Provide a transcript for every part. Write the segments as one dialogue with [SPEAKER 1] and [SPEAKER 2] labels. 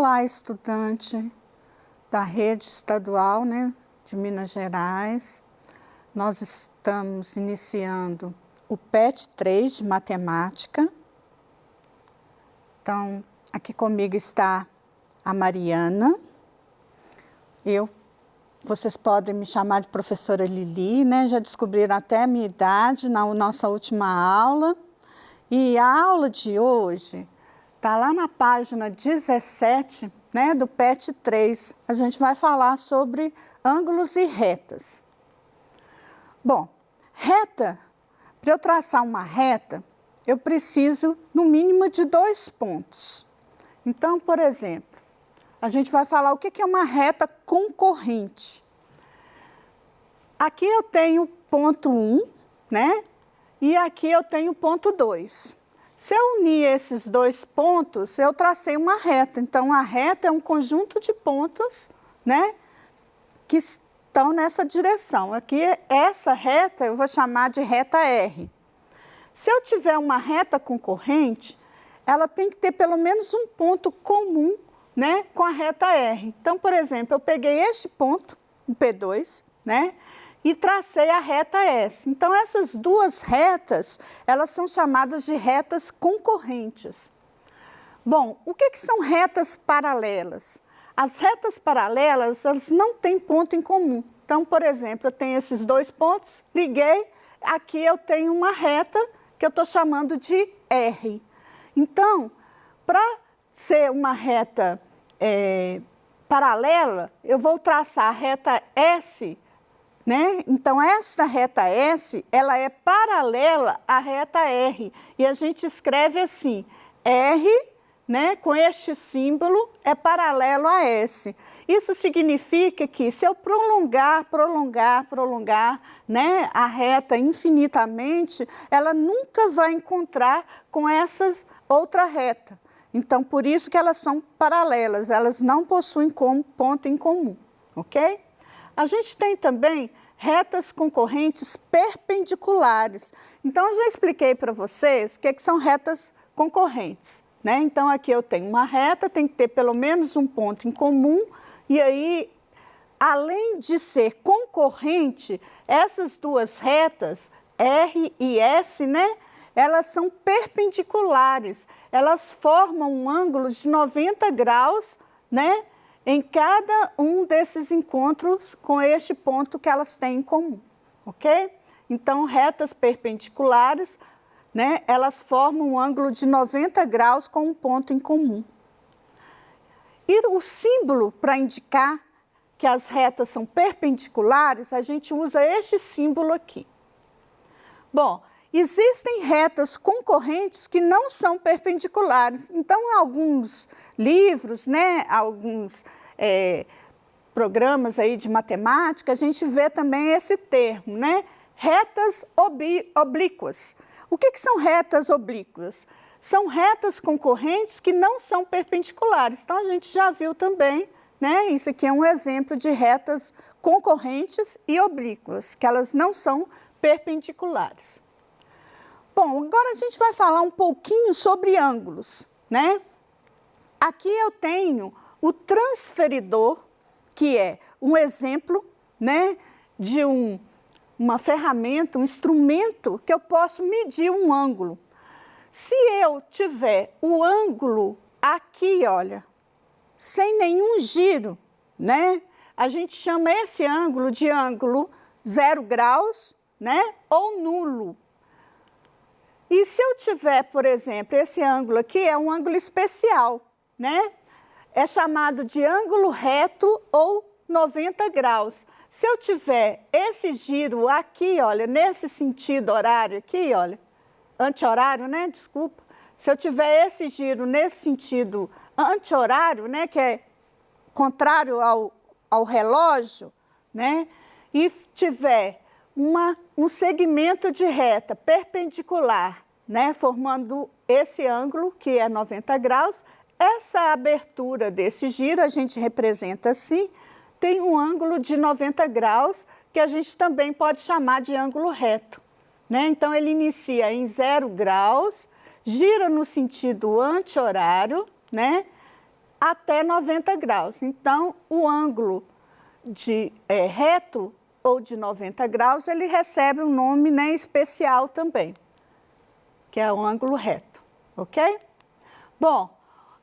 [SPEAKER 1] Olá, estudante da rede estadual, né, de Minas Gerais. Nós estamos iniciando o PET 3 de matemática. Então, aqui comigo está a Mariana. Vocês podem me chamar de professora Lili, né? Já descobriram até a minha idade na nossa última aula. E a aula de hoje está lá na página 17, né, do PET 3. A gente vai falar sobre ângulos e retas. Bom, reta, para eu traçar uma reta, eu preciso no mínimo de 2 pontos. Então, por exemplo, a gente vai falar o que é uma reta concorrente. Aqui eu tenho ponto 1, né? E aqui eu tenho ponto 2. Se eu unir esses 2 pontos, eu tracei uma reta. Então, a reta é um conjunto de pontos, né, que estão nessa direção. Aqui, essa reta eu vou chamar de reta R. Se eu tiver uma reta concorrente, ela tem que ter pelo menos um ponto comum, né, com a reta R. Então, por exemplo, eu peguei este ponto, o P2, né, e tracei a reta S. Então, essas duas retas, elas são chamadas de retas concorrentes. Bom, o que são retas paralelas? As retas paralelas, elas não têm ponto em comum. Então, por exemplo, eu tenho esses 2 pontos, liguei, aqui eu tenho uma reta que eu estou chamando de R. Então, para ser uma reta paralela, eu vou traçar a reta S, né? Então, essa reta S, ela é paralela à reta R. E a gente escreve assim, R, né, com este símbolo, é paralelo a S. Isso significa que se eu prolongar, né, a reta infinitamente, ela nunca vai encontrar com essa outra reta. Então, por isso que elas são paralelas, elas não possuem ponto em comum, ok? A gente tem também retas concorrentes perpendiculares. Então, eu já expliquei para vocês o que são retas concorrentes, né? Então, aqui eu tenho uma reta, tem que ter pelo menos um ponto em comum, e aí, além de ser concorrente, essas duas retas, R e S, né, elas são perpendiculares, elas formam um ângulo de 90 graus, né, em cada um desses encontros com este ponto que elas têm em comum, ok? Então, retas perpendiculares, né, elas formam um ângulo de 90 graus com um ponto em comum. E o símbolo para indicar que as retas são perpendiculares, a gente usa este símbolo aqui. Bom, existem retas concorrentes que não são perpendiculares. Então, em alguns livros, né, alguns programas aí de matemática, a gente vê também esse termo, né? Retas oblíquas. O que são retas oblíquas? São retas concorrentes que não são perpendiculares. Então, a gente já viu também, né? Isso aqui é um exemplo de retas concorrentes e oblíquas, que elas não são perpendiculares. Bom, agora a gente vai falar um pouquinho sobre ângulos, né? Aqui eu tenho o transferidor, que é um exemplo, né, de uma ferramenta, um instrumento que eu posso medir um ângulo. Se eu tiver o ângulo aqui, olha, sem nenhum giro, né, a gente chama esse ângulo de ângulo 0 graus, né, ou nulo. E se eu tiver, por exemplo, esse ângulo aqui é um ângulo especial, né? É chamado de ângulo reto ou 90 graus. Se eu tiver esse giro aqui, olha, nesse sentido horário aqui, olha, anti-horário, né? Desculpa. Se eu tiver esse giro nesse sentido anti-horário, né? Que é contrário ao relógio, né? E tiver um segmento de reta perpendicular, né, formando esse ângulo, que é 90 graus, essa abertura desse giro, a gente representa assim, tem um ângulo de 90 graus, que a gente também pode chamar de ângulo reto, né? Então, ele inicia em 0 graus, gira no sentido anti-horário, né? até 90 graus. Então, o ângulo reto ou de 90 graus, ele recebe um nome, né, especial também, que é o ângulo reto, ok? Bom,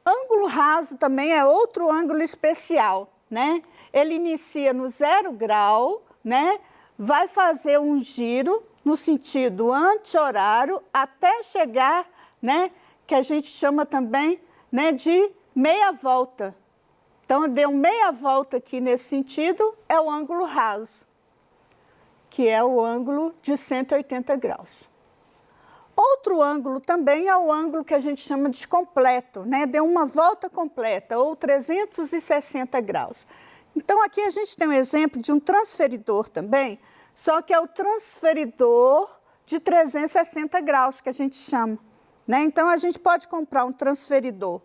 [SPEAKER 1] ângulo raso também é outro ângulo especial, né? Ele inicia no 0 grau, né? Vai fazer um giro no sentido anti-horário até chegar, né, que a gente chama também, né, de meia volta. Então, deu meia volta aqui nesse sentido, é o ângulo raso, que é o ângulo de 180 graus. Outro ângulo também é o ângulo que a gente chama de completo, né? Deu uma volta completa, ou 360 graus. Então, aqui a gente tem um exemplo de um transferidor também, só que é o transferidor de 360 graus, que a gente chama, né? Então, a gente pode comprar um transferidor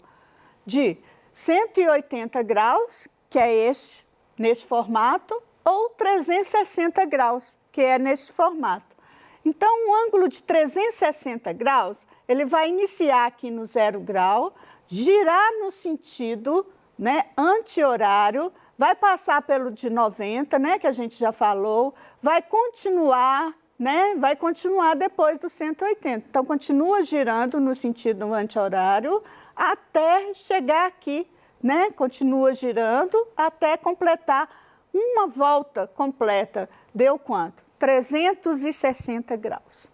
[SPEAKER 1] de 180 graus, que é esse, nesse formato, ou 360 graus, que é nesse formato. Então, um ângulo de 360 graus, ele vai iniciar aqui no 0 grau, girar no sentido, né, anti-horário, vai passar pelo de 90, né, que a gente já falou, vai continuar, né, vai continuar depois do 180. Então, continua girando no sentido anti-horário até chegar aqui, né, continua girando até completar uma volta completa. Deu quanto? 360 graus.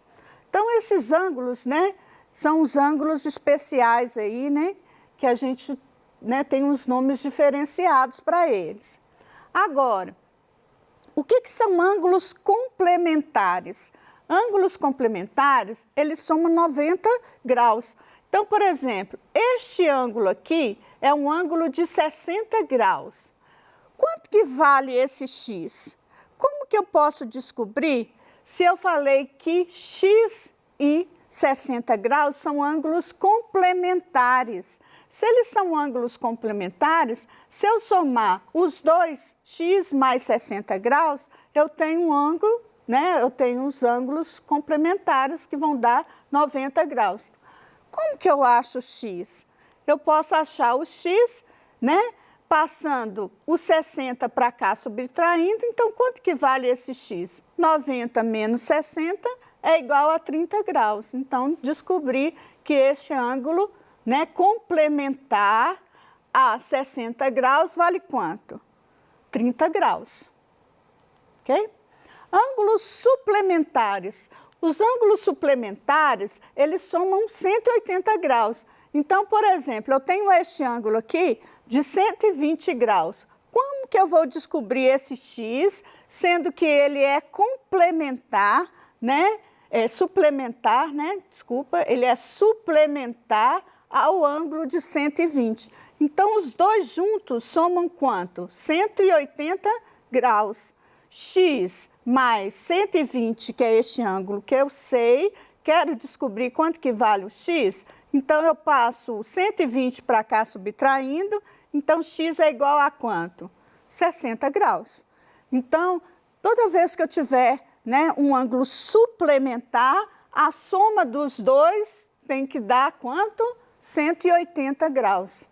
[SPEAKER 1] Então, esses ângulos, né, são os ângulos especiais aí, né, que a gente, né, tem uns nomes diferenciados para eles. Agora, o que são ângulos complementares? Ângulos complementares, eles somam 90 graus. Então, por exemplo, este ângulo aqui é um ângulo de 60 graus. Quanto que vale esse x? Como que eu posso descobrir se eu falei que x e 60 graus são ângulos complementares? Se eles são ângulos complementares, se eu somar os dois, x mais 60 graus, eu tenho um ângulo, né? Eu tenho os ângulos complementares que vão dar 90 graus. Como que eu acho o x? Eu posso achar o x, né, passando o 60 para cá, subtraindo. Então, quanto que vale esse x? 90 menos 60 é igual a 30 graus. Então, descobri que este ângulo, né, complementar a 60 graus vale quanto? 30 graus. Ok? Ângulos suplementares. Os ângulos suplementares, eles somam 180 graus. Então, por exemplo, eu tenho este ângulo aqui de 120 graus. Como que eu vou descobrir esse x, sendo que ele é complementar, né? Suplementar, né? Desculpa, ele é suplementar ao ângulo de 120. Então, os dois juntos somam quanto? 180 graus. X mais 120, que é este ângulo que eu sei, quero descobrir quanto que vale o x, então eu passo 120 para cá subtraindo, então x é igual a quanto? 60 graus. Então, toda vez que eu tiver, né, um ângulo suplementar, a soma dos dois tem que dar quanto? 180 graus.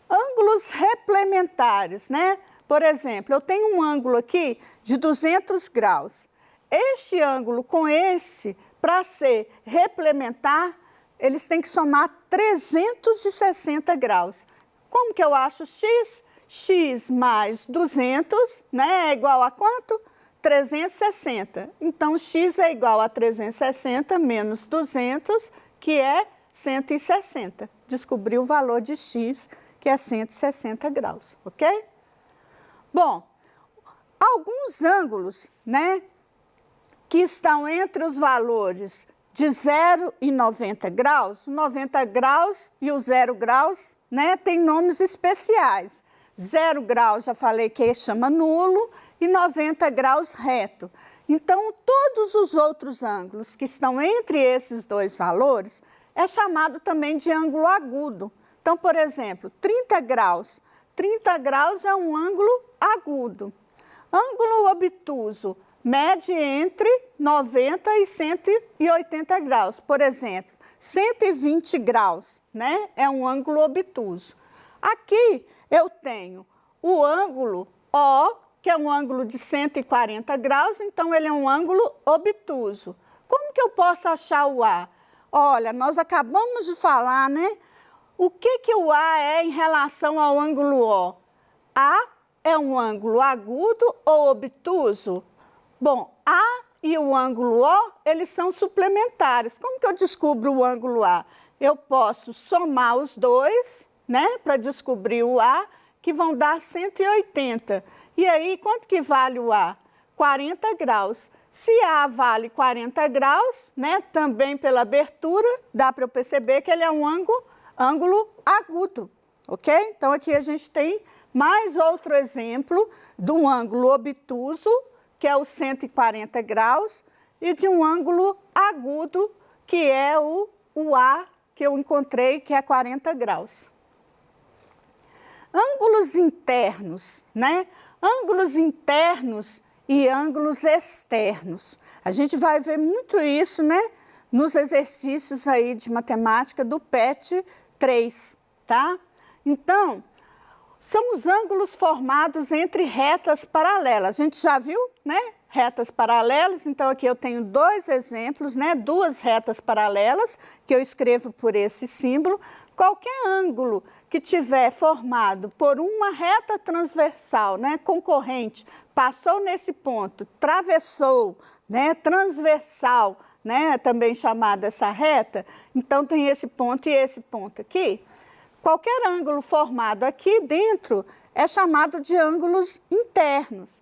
[SPEAKER 1] Ângulos replementares, né? Por exemplo, eu tenho um ângulo aqui de 200 graus. Este ângulo com esse, para ser replementar, eles têm que somar 360 graus. Como que eu acho x? X mais 200, né, é igual a quanto? 360. Então, x é igual a 360 menos 200, que é 160. Descobri o valor de x, que é 160 graus, ok? Bom, alguns ângulos, né, que estão entre os valores de 0 e 90 graus, o 90 graus e o 0 graus, né, tem nomes especiais. 0 graus, já falei que chama nulo, e 90 graus reto. Então, todos os outros ângulos que estão entre esses dois valores é chamado também de ângulo agudo. Então, por exemplo, 30 graus. 30 graus é um ângulo agudo. Ângulo obtuso mede entre 90 e 180 graus. Por exemplo, 120 graus, né, é um ângulo obtuso. Aqui eu tenho o ângulo O, que é um ângulo de 140 graus, então ele é um ângulo obtuso. Como que eu posso achar o A? Olha, nós acabamos de falar, né? O que o A é em relação ao ângulo O? A é um ângulo agudo ou obtuso? Bom, A e o ângulo O, eles são suplementares. Como que eu descubro o ângulo A? Eu posso somar os dois, né, para descobrir o A, que vão dar 180. E aí, quanto que vale o A? 40 graus. Se A vale 40 graus, né, também pela abertura, dá para eu perceber que ele é um ângulo agudo, ok? Então, aqui a gente tem mais outro exemplo de um ângulo obtuso, que é o 140 graus, e de um ângulo agudo, que é o A, que eu encontrei, que é 40 graus. Ângulos internos, né? Ângulos internos e ângulos externos. A gente vai ver muito isso, né, nos exercícios aí de matemática do PET 3, tá? Então, são os ângulos formados entre retas paralelas. A gente já viu, né? Retas paralelas, então aqui eu tenho dois exemplos, né? Duas retas paralelas, que eu escrevo por esse símbolo. Qualquer ângulo que tiver formado por uma reta transversal, né? Concorrente, passou nesse ponto, travessou, né? Transversal, né? Também chamada essa reta, então tem esse ponto e esse ponto aqui. Qualquer ângulo formado aqui dentro é chamado de ângulos internos.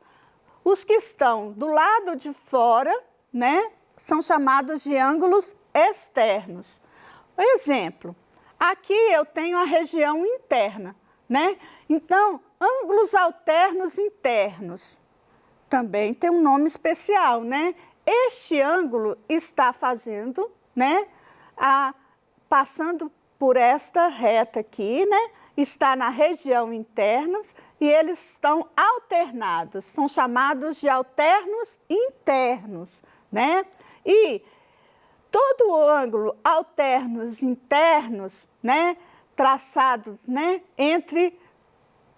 [SPEAKER 1] Os que estão do lado de fora, né, são chamados de ângulos externos. Exemplo, aqui eu tenho a região interna, né? Então, ângulos alternos internos também tem um nome especial, né? Este ângulo está fazendo, né, passando por esta reta aqui, né? Está na região interna e eles estão alternados, são chamados de alternos internos, né? E todo o ângulo alternos internos, né, traçados, né, entre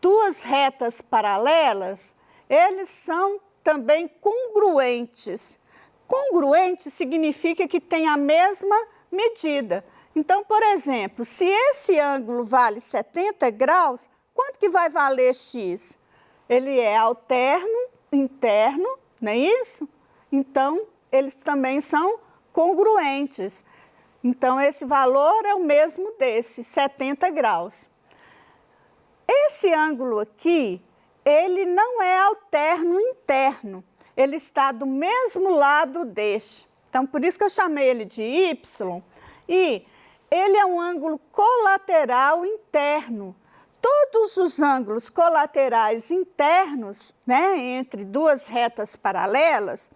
[SPEAKER 1] duas retas paralelas, eles são também congruentes. Congruente significa que tem a mesma medida. Então, por exemplo, se esse ângulo vale 70 graus, quanto que vai valer x? Ele é alterno, interno, não é isso? Então, eles também são congruentes. Então, esse valor é o mesmo desse, 70 graus. Esse ângulo aqui, ele não é alterno interno, ele está do mesmo lado deste. Então, por isso que eu chamei ele de y, e ele é um ângulo colateral interno. Todos os ângulos colaterais internos, né, entre duas retas paralelas,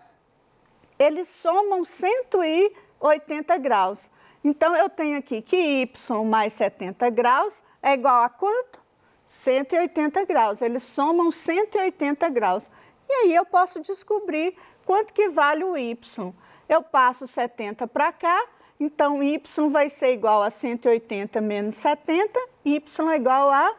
[SPEAKER 1] eles somam 180 graus. Então, eu tenho aqui que y mais 70 graus é igual a quanto? 180 graus. Eles somam 180 graus. E aí eu posso descobrir quanto que vale o y. Eu passo 70 para cá, então y vai ser igual a 180 menos 70, y é igual a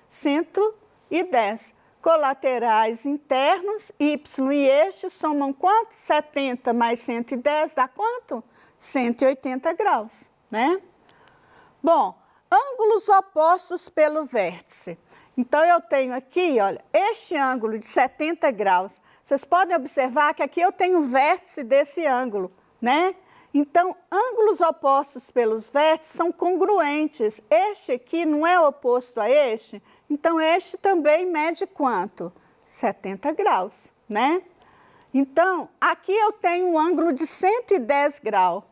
[SPEAKER 1] 110. Colaterais internos, y e este somam quanto? 70 mais 110 dá quanto? 180 graus, né? Bom, ângulos opostos pelo vértice. Então, eu tenho aqui, olha, este ângulo de 70 graus. Vocês podem observar que aqui eu tenho o vértice desse ângulo, né? Então, ângulos opostos pelos vértices são congruentes. Este aqui não é oposto a este, então este também mede quanto? 70 graus, né? Então, aqui eu tenho um ângulo de 110 graus.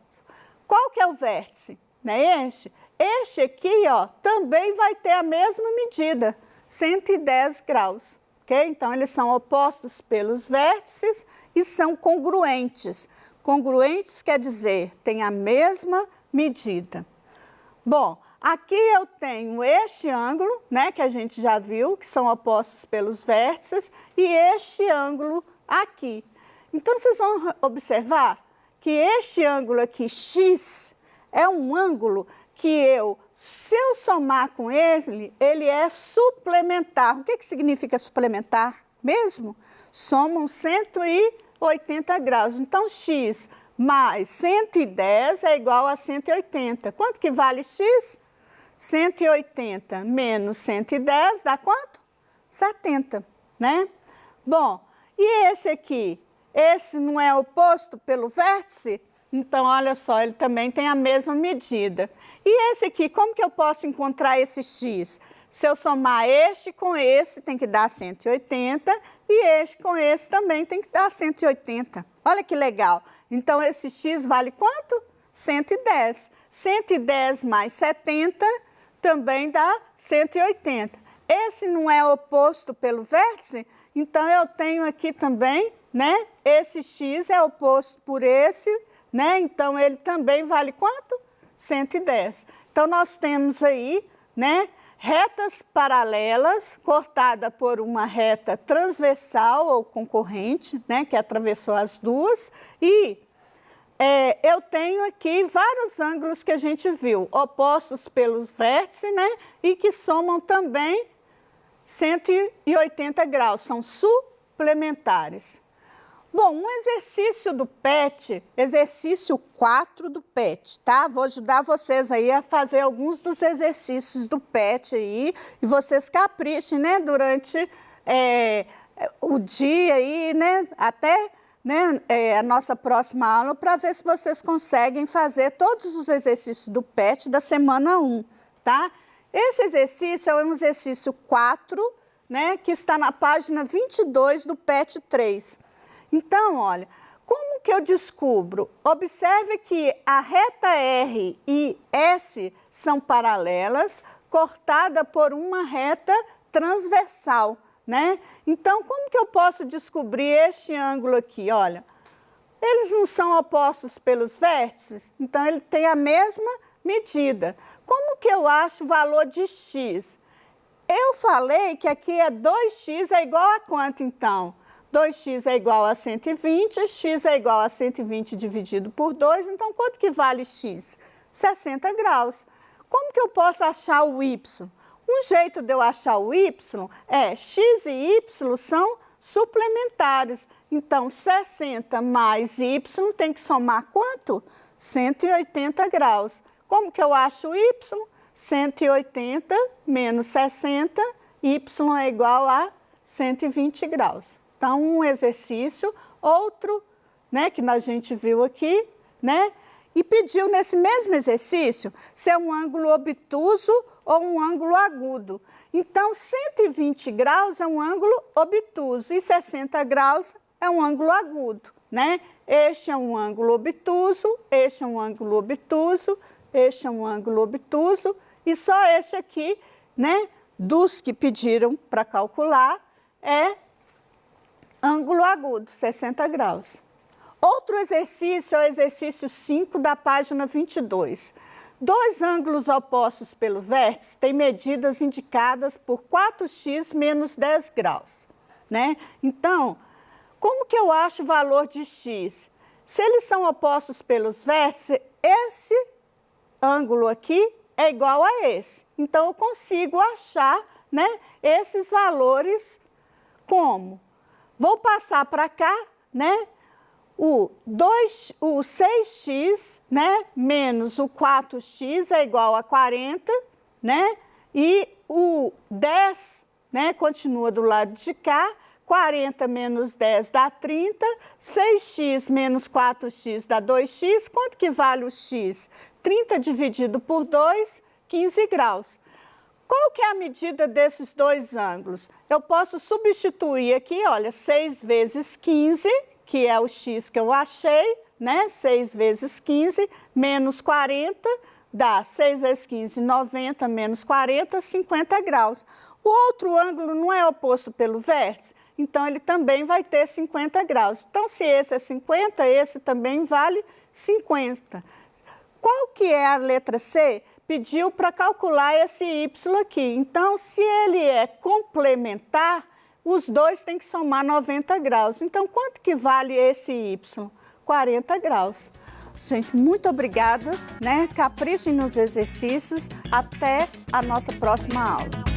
[SPEAKER 1] Qual que é o vértice? Não é este? Este aqui, ó, também vai ter a mesma medida, 110 graus, ok? Então, eles são opostos pelos vértices e são congruentes. Congruentes quer dizer, tem a mesma medida. Bom, aqui eu tenho este ângulo, né, que a gente já viu, que são opostos pelos vértices, e este ângulo aqui. Então, vocês vão observar que este ângulo aqui, x, é um ângulo se eu somar com ele, ele é suplementar. O que significa suplementar mesmo? Somam 180 graus. Então, x mais 110 é igual a 180. Quanto que vale x? 180 menos 110 dá quanto? 70, né? Bom, e esse aqui? Esse não é oposto pelo vértice? Então, olha só, ele também tem a mesma medida. E esse aqui, como que eu posso encontrar esse x? Se eu somar este com esse, tem que dar 180, e este com esse também tem que dar 180. Olha que legal. Então, esse x vale quanto? 110. 110 mais 70 também dá 180. Esse não é oposto pelo vértice? Então, eu tenho aqui também, né? Esse x é oposto por esse, né? Então, ele também vale quanto? 110. Então, nós temos aí, né? Retas paralelas, cortada por uma reta transversal ou concorrente, né? Que atravessou as duas. E eu tenho aqui vários ângulos que a gente viu, opostos pelos vértices, né? E que somam também 180 graus, são suplementares. Bom, um exercício do PET, exercício 4 do PET, tá? Vou ajudar vocês aí a fazer alguns dos exercícios do PET aí, e vocês caprichem, né, durante o dia aí, né, até né, a nossa próxima aula, para ver se vocês conseguem fazer todos os exercícios do PET da semana 1, tá? Esse exercício é um exercício 4, né, que está na página 22 do PET 3. Então, olha, como que eu descubro? Observe que a reta R e S são paralelas, cortada por uma reta transversal, né? Então, como que eu posso descobrir este ângulo aqui? Olha, eles não são opostos pelos vértices, então ele tem a mesma medida. Como que eu acho o valor de x? Eu falei que aqui é 2x é igual a quanto, então? 2x é igual a 120, x é igual a 120 dividido por 2, então quanto que vale x? 60 graus. Como que eu posso achar o y? Um jeito de eu achar o y é x e y são suplementares. Então, 60 mais y tem que somar quanto? 180 graus. Como que eu acho o y? 180 menos 60, y é igual a 120 graus. Então, um exercício, outro, né, que a gente viu aqui, né, e pediu nesse mesmo exercício se é um ângulo obtuso ou um ângulo agudo. Então, 120 graus é um ângulo obtuso e 60 graus é um ângulo agudo, né? Este é um ângulo obtuso, este é um ângulo obtuso, este é um ângulo obtuso e só este aqui, né, dos que pediram para calcular, é ângulo agudo, 60 graus. Outro exercício é o exercício 5 da página 22. Dois ângulos opostos pelo vértice têm medidas indicadas por 4x menos 10 graus, né? Então, como que eu acho o valor de x? Se eles são opostos pelos vértices, esse ângulo aqui é igual a esse. Então, eu consigo achar, né, esses valores como? Vou passar para cá, né? O 6x, né, menos o 4x é igual a 40, né? E o 10, né, continua do lado de cá. 40 menos 10 dá 30. 6x menos 4x dá 2x. Quanto que vale o x? 30 dividido por 2, 15 graus. Qual que é a medida desses dois ângulos? Eu posso substituir aqui, olha, 6 vezes 15, que é o x que eu achei, né? 6 vezes 15 menos 40 dá 6 vezes 15, 90 menos 40, 50 graus. O outro ângulo não é oposto pelo vértice, então ele também vai ter 50 graus. Então, se esse é 50, esse também vale 50. Qual que é a letra C? Pediu para calcular esse y aqui. Então, se ele é complementar, os dois têm que somar 90 graus. Então, quanto que vale esse y? 40 graus. Gente, muito obrigada, né? Caprichem nos exercícios. Até a nossa próxima aula.